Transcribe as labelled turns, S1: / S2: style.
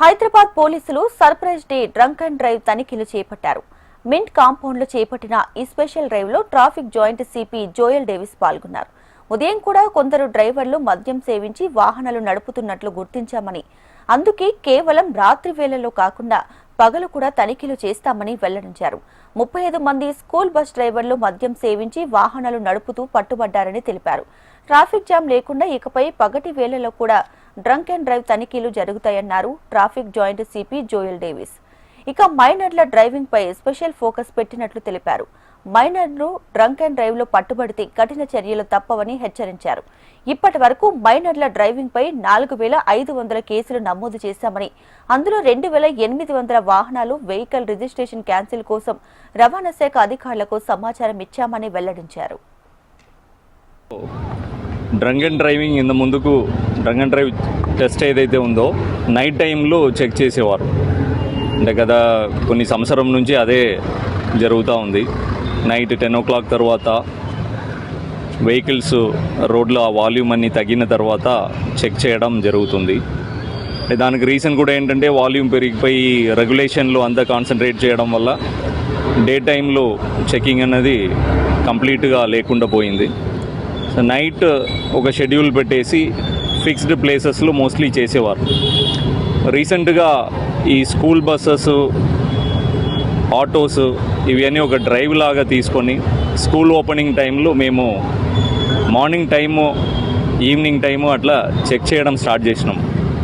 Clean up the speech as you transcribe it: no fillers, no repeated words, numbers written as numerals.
S1: హైదరాబాద్ పోలీసులు surprise day drunk and drive తనిఖీలు చేపట్టారు. మింట్ కాంపౌండ్ లో చేపట్టిన ఈ స్పెషల్ డ్రైవ్ లో traffic joint CP Joel Davis పాల్గొన్నారు. ఉదయం కూడా కొందరు డ్రైవర్లు మద్యం సేవించి వాహనాలు నడుపుతున్నట్లు గుర్తించామని, అందుకే కేవలం రాత్రి వేళల్లో కాకుండా పగలు కూడా తనిఖీలు చేస్తామని వెల్లడించారు. 35 మంది స్కూల్ బస్ డ్రైవర్లు మద్యం సేవించి వాహనాలు నడుపుతూ పట్టుబడ్డారని తెలిపారు. ట్రాఫిక్ జామ్ లేకుండా ఇకపై పగటి వేళల్లో కూడా డ్రంక్ అండ్ డ్రైవ్ తనిఖీలు జరుగుతాయన్నారు traffic joint CP Joel Davis. ఇక మైనర్ల డ్రైవింగ్ పై స్పెషల్ ఫోకస్ పెట్టినట్లు తెలిపారు. మైనర్లు డ్రంక్ అండ్ డ్రైవ్ లో పట్టుబడితే కఠిన చర్యలు తప్పవని హెచ్చరించారు. ఇప్పటి వరకు మైనర్ల డ్రైవింగ్ పై 4500 కేసులు నమోదు చేశామని, అందులో 2800 వాహనాలు వెహికల్ రిజిస్ట్రేషన్ క్యాన్సిల్ కోసం రవాణా శాఖ అధికారులకు సమాచారం ఇచ్చామని వెల్లడించారు.
S2: డ్రంక్ అండ్ డ్రైవింగ్ ఇంత ముందుకు డ్రంక్ అండ్ డ్రైవ్ టెస్ట్ ఏదైతే ఉందో నైట్ టైంలో చెక్ చేసేవారు. అంటే గత కొన్ని సంవత్సరం నుంచి అదే జరుగుతూ ఉంది. నైట్ 10 o'clock తర్వాత వెహికల్స్ రోడ్లో ఆ వాల్యూమ్ అన్ని తగ్గిన తర్వాత చెక్ చేయడం జరుగుతుంది. దానికి రీజన్ కూడా ఏంటంటే వాల్యూమ్ పెరిగిపోయి రెగ్యులేషన్లో అంతా కాన్సన్ట్రేట్ చేయడం వల్ల డే టైంలో చెకింగ్ అన్నది కంప్లీట్గా లేకుండా పోయింది. సో నైట్ ఒక షెడ్యూల్ పెట్టేసి ఫిక్స్డ్ ప్లేసెస్లో మోస్ట్లీ చేసేవారు. రీసెంట్గా ఈ స్కూల్ బస్సెస్, ఆటోస్ ఇవన్నీ ఒక డ్రైవ్ లాగా తీసుకొని స్కూల్ ఓపెనింగ్ టైంలో మేము మార్నింగ్ టైము, ఈవినింగ్ టైము అట్లా చెక్ చేయడం స్టార్ట్ చేసినాం.